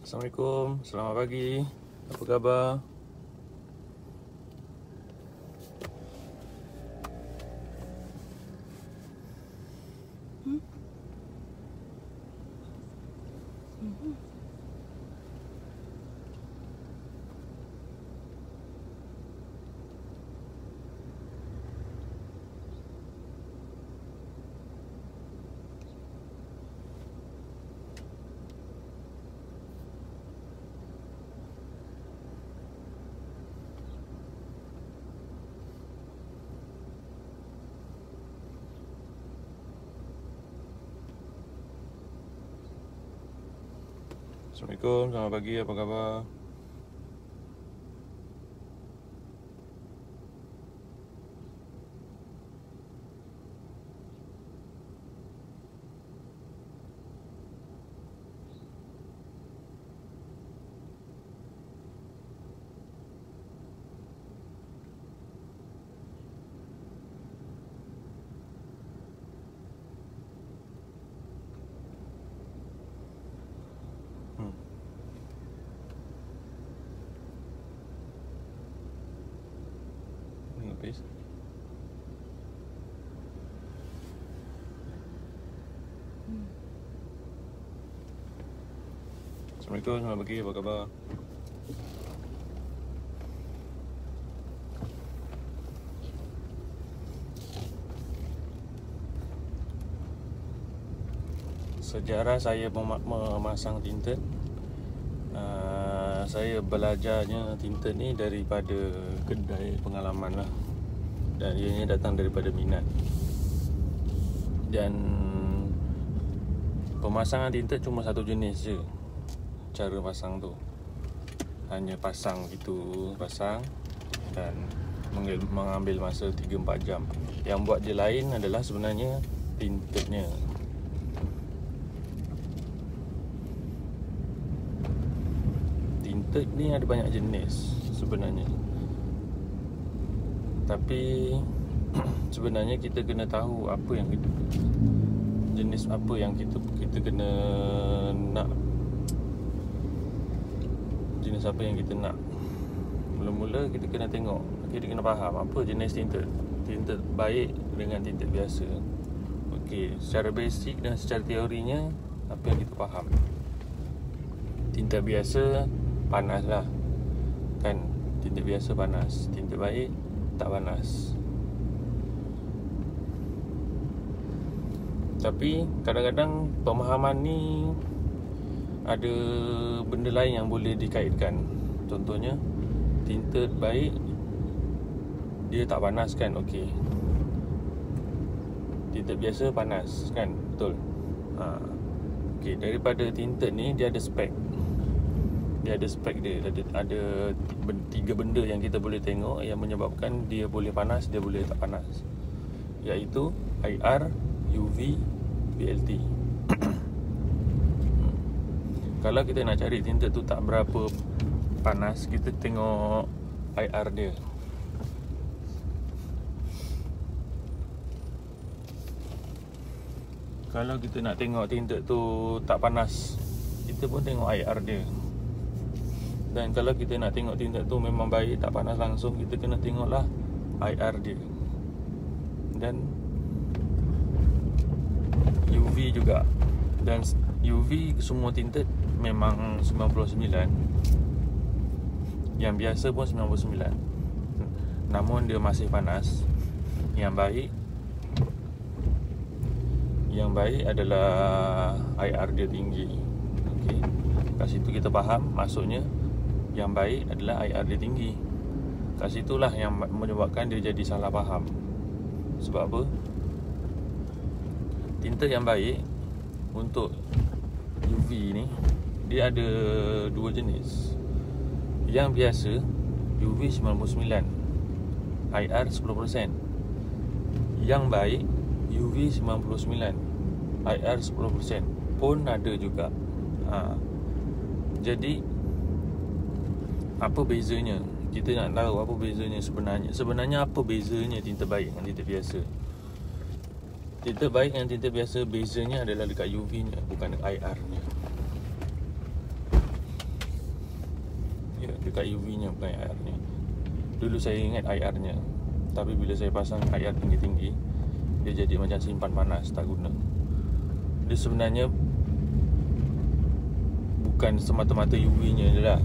Assalamualaikum, selamat pagi. Apa khabar? Assalamualaikum, selamat pagi, apa khabar? Habis. Assalamualaikum, selamat pagi, apa khabar? Sejarah saya memasang tinted. Saya belajarnya tinted ni daripada kedai pengalaman lah. Dan ianya datang daripada minat. Dan pemasangan tinted cuma satu jenis je. Cara pasang tu hanya pasang gitu, pasang dan mengambil masa 3-4 jam. Yang buat dia lain adalah sebenarnya tintednya. Tinted ni ada banyak jenis sebenarnya. Tapi sebenarnya kita kena tahu apa yang jenis apa yang kita kena nak. Jenis apa yang kita nak. Mula-mula kita kena tengok, kita kena faham apa jenis tinted. Tinted baik dengan tinted biasa. Okey, secara basic dan secara teorinya apa yang kita faham. Tinted biasa panas lah, kan? Tinted biasa panas, tinted baik tak panas. Tapi kadang-kadang pemahaman ni ada benda lain yang boleh dikaitkan. Contohnya tinted baik dia tak panas, kan? Okey, tinted biasa panas, kan? Betul. Okey, daripada tinted ni dia ada spek. Dia ada spek dia. Ada 3 benda yang kita boleh tengok yang menyebabkan dia boleh panas, dia boleh tak panas, iaitu IR, UV, VLT. Kalau kita nak cari tinted tu tak berapa panas, kita tengok IR dia. Kalau kita nak tengok tinted tu tak panas, kita pun tengok IR dia. Dan kalau kita nak tengok tinted tu memang baik, tak panas langsung, kita kena tengoklah IR dia. Dan UV juga. Dan UV semua tinted memang 99. Yang biasa pun 99. Namun dia masih panas. Yang baik adalah IR dia tinggi. Okey. Kat situ kita faham, maksudnya yang baik adalah IR dia tinggi. Kat situlah yang menyebabkan dia jadi salah faham. Sebab apa? Tinted yang baik untuk UV ni dia ada 2 jenis. Yang biasa UV 99, IR 10%. Yang baik UV 99, IR 10% pun ada juga. Jadi apa bezanya? Kita nak tahu apa bezanya sebenarnya. Sebenarnya apa bezanya tinted baik dengan tinted biasa? Tinted baik dengan tinted biasa bezanya adalah dekat UV nya, bukan dekat IR nya. dekat UV-nya, bukan IR-nya. Dulu saya ingat IR-nya, tapi bila saya pasang IR tinggi-tinggi, dia jadi macam simpan panas, tak guna. Dia sebenarnya bukan semata-mata UV-nya je lah.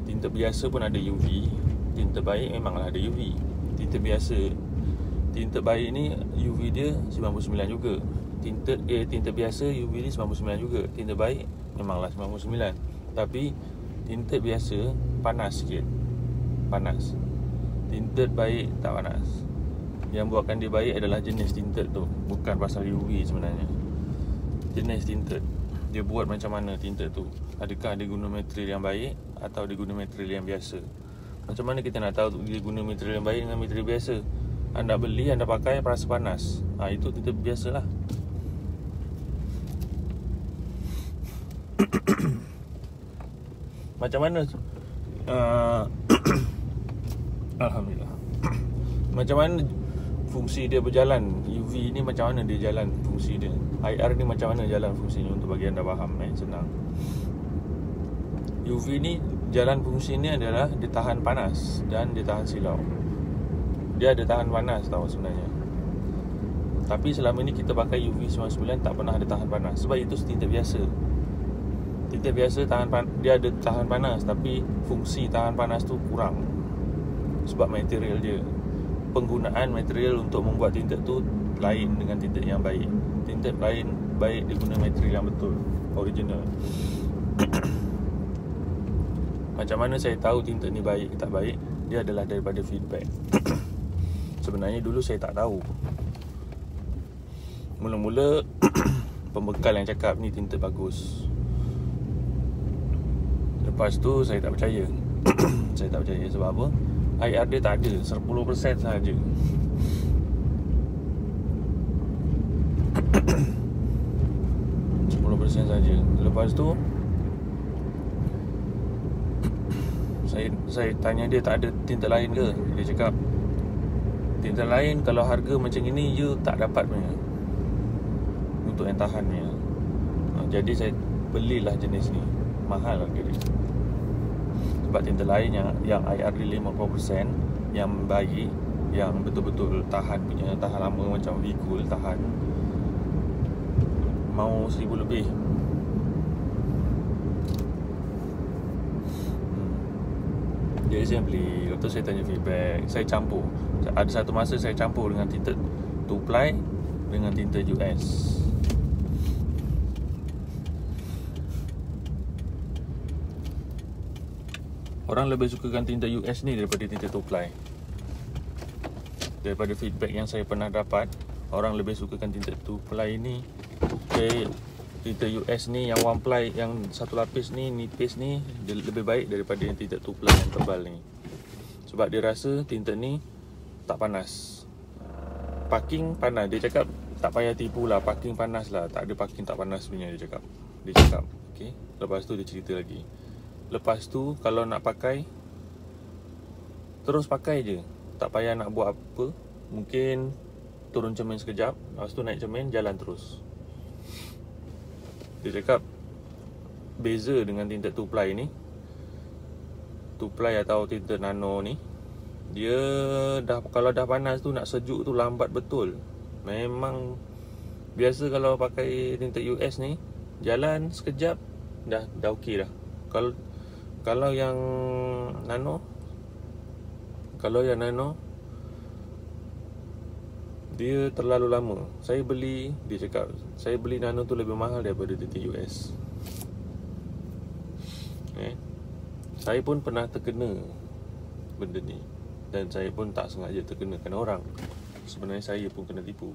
Tinta biasa pun ada UV. Tinta baik memanglah ada UV. Tinta baik ni UV dia 99 juga. Tinta biasa UV dia 99 juga. Tinta baik memanglah 99. Tapi tinta biasa panas sikit. Panas. Tinta baik tak panas. Yang buatkan dia baik adalah jenis tinta tu, bukan pasal UV sebenarnya. Jenis tinta. Dia buat macam mana tinta tu. Adakah dia guna material yang baik atau dia guna material yang biasa. Macam mana kita nak tahu dia guna material yang baik dengan material biasa? Anda beli, anda pakai, rasa panas. Itu tinta biasa lah. Macam mana Alhamdulillah. Macam mana fungsi dia berjalan? UV ni macam mana dia jalan fungsi dia? IR ni macam mana jalan fungsinya, untuk bagi anda faham? Senang. UV ni jalan fungsi ni adalah dia tahan panas dan dia tahan silau. Dia ada tahan panas tau sebenarnya. Tapi selama ni kita pakai UV 99 tak pernah ada tahan panas. Sebab itu tinta biasa. Tinta biasa dia ada tahan panas, tapi fungsi tahan panas tu kurang. Sebab material dia, penggunaan material untuk membuat tinta tu lain dengan tinta yang baik. Tinta lain baik dia guna material yang betul, original. Macam mana saya tahu tinta ni baik ke tak baik? Dia adalah daripada feedback. Sebenarnya dulu saya tak tahu. Mula-mula pembekal yang cakap ni tinta bagus. Lepas tu saya tak percaya. Saya tak percaya sebab apa? IR dia tak ada, 10% sahaja. saja. Lepas tu saya tanya dia tak ada tinta lain ke. Dia cakap tinta lain kalau harga macam ini you tak dapat punya, untuk yang tahan punya. Jadi saya belilah jenis ni. Mahal harga dia. Sebab tinta lain yang IR dia 50%, yang baik, yang betul-betul tahan punya, tahan lama macam Vigul tahan, mau 1,000 lebih. Jadi saya beli. Lepas tu saya tanya feedback. Saya campur. Ada satu masa saya campur dengan tinta 2ply dengan tinta US. Orang lebih sukakan tinta US ni daripada tinta 2ply. Daripada feedback yang saya pernah dapat, orang lebih sukakan tinta 2ply ni. Tinta US ni yang 1ply, yang satu lapis ni, nipis ni, dia lebih baik daripada yang tinta 2ply yang tebal ni. Sebab dia rasa tinta ni tak panas. Parking panas. Dia cakap tak payah tipu lah, parking panas lah. Tak ada parking tak panas punya, dia cakap. Okay. Lepas tu dia cerita lagi. Lepas tu kalau nak pakai, terus pakai je. Tak payah nak buat apa. Mungkin turun cermin sekejap, lepas tu naik cermin, jalan terus. Dia cakap beza dengan tinta 2ply ni, 2ply atau tinta nano ni, dia kalau dah panas tu, nak sejuk tu lambat betul. Memang biasa kalau pakai tinta US ni, jalan sekejap dah okey dah. Kalau yang nano, dia terlalu lama. Dia cakap saya beli nano tu lebih mahal daripada tinta US. Saya pun pernah terkena benda ni, dan saya pun tak sengaja terkenakan orang. Sebenarnya saya pun kena tipu.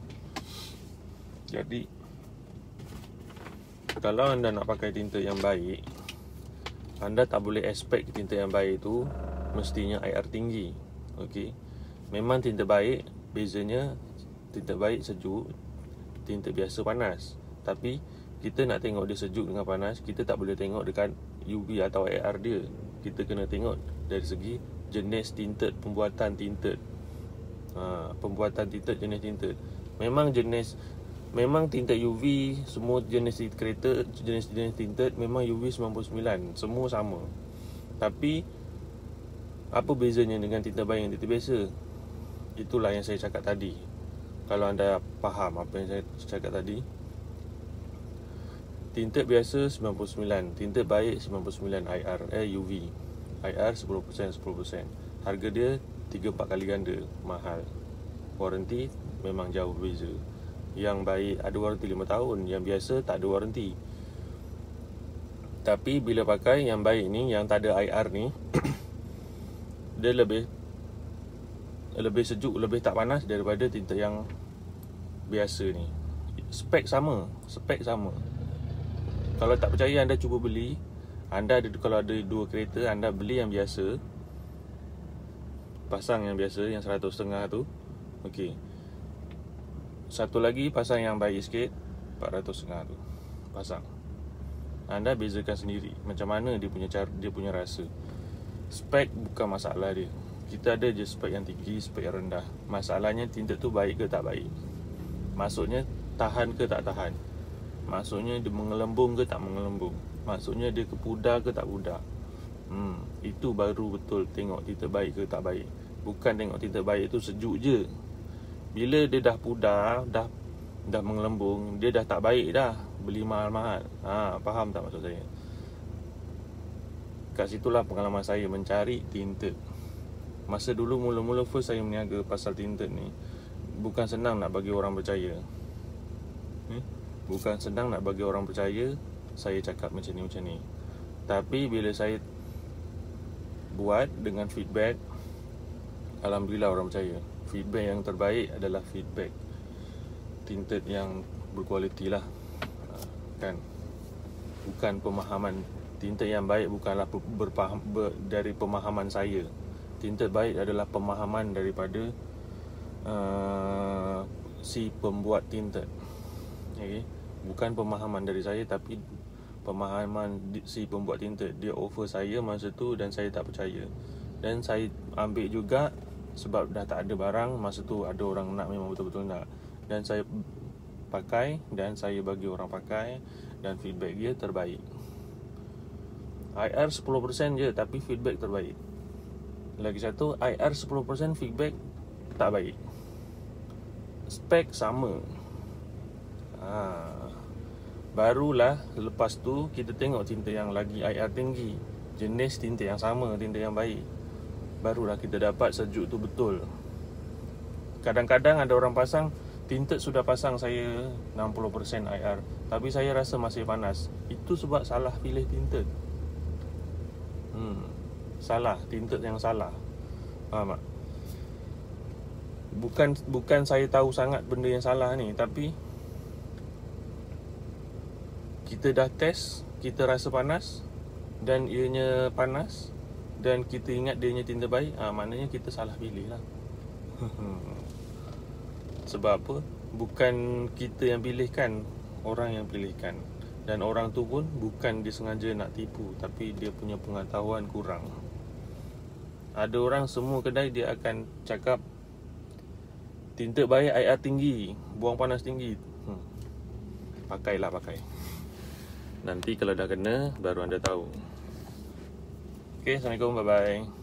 Jadi kalau anda nak pakai tinta yang baik, anda tak boleh expect tinta yang baik tu mestinya IR tinggi. Okey. Memang tinta baik, bezanya tinta baik sejuk, tinta biasa panas. Tapi kita nak tengok dia sejuk dengan panas, kita tak boleh tengok dekat UV atau IR dia. Kita kena tengok dari segi jenis tinta, pembuatan tinta. Pembuatan tinta, jenis tinta. Memang tinta UV, semua jenis kereta, jenis tinta memang UV 99, semua sama. Tapi Apa bezanya dengan tinta baik yang tinta biasa? Itulah yang saya cakap tadi. Kalau anda faham apa yang saya cakap tadi, tinta biasa 99, tinta baik 99 IR UV. IR 10%. Harga dia 3-4 kali ganda mahal. Waranti memang jauh berbeza. Yang baik ada waranti 5 tahun, yang biasa tak ada waranti. Tapi bila pakai yang baik ni, yang tak ada IR ni dia lebih sejuk, lebih tak panas daripada tinta yang biasa ni. Spek sama. Kalau tak percaya, anda cuba beli. Kalau ada 2 kereta, anda beli yang biasa, pasang yang biasa, yang 100.5 tu. Okey. Satu lagi pasang yang baik sikit, 400.5 tu. Pasang. Anda bezakan sendiri macam mana dia punya rasa. Spek bukan masalah dia. Kita ada je spek yang tinggi, spek yang rendah. Masalahnya tinta tu baik ke tak baik. Maksudnya tahan ke tak tahan. Maksudnya dia mengelembung ke tak mengelembung. Maksudnya dia kepudar ke tak pudar. Itu baru betul tengok tinta baik ke tak baik. Bukan tengok tinta baik tu sejuk je. Bila dia dah pudar, dah mengelembung, dia dah tak baik dah. Beli mahal-mahal. Faham tak maksud saya? Kat situlah pengalaman saya mencari tinta. Masa dulu mula-mula first saya meniaga pasal tinta ni, bukan senang nak bagi orang percaya. Bukan senang nak bagi orang percaya saya cakap macam ni. Tapi bila saya buat dengan feedback, alhamdulillah orang percaya. Feedback yang terbaik adalah feedback tinta yang berkualiti lah. Kan? Bukan pemahaman. Tinta yang baik bukanlah dari pemahaman saya. Tinta baik adalah pemahaman daripada si pembuat tinta. Okay? Bukan pemahaman dari saya, tapi pemahaman si pembuat tinta. Dia offer saya masa tu dan saya tak percaya. Dan saya ambil juga sebab dah tak ada barang. Masa tu ada orang nak, memang betul-betul nak. Dan saya pakai dan saya bagi orang pakai, dan feedback dia terbaik. IR 10% je tapi feedback terbaik. Lagi satu, IR 10% feedback tak baik. Spek sama. Barulah lepas tu kita tengok tinta yang lagi IR tinggi, jenis tinta yang sama, tinta yang baik. Barulah kita dapat sejuk tu betul. Kadang-kadang ada orang pasang tinta, sudah pasang saya 60% IR, tapi saya rasa masih panas. Itu sebab salah pilih tinta. Salah, tinta yang salah. Faham tak? Bukan saya tahu sangat benda yang salah ni, tapi kita dah test, kita rasa panas dan ianya panas, dan kita ingat dia tinta baik, maknanya kita salah pilih lah. Sebab apa? Bukan kita yang pilihkan, orang yang pilihkan. Dan orang tu pun bukan dia sengaja nak tipu, tapi dia punya pengetahuan kurang. Ada orang semua kedai dia akan cakap tinta baik IR tinggi, buang panas tinggi. Pakai. Nanti kalau dah kena baru anda tahu. Okay, Assalamualaikum, bye-bye.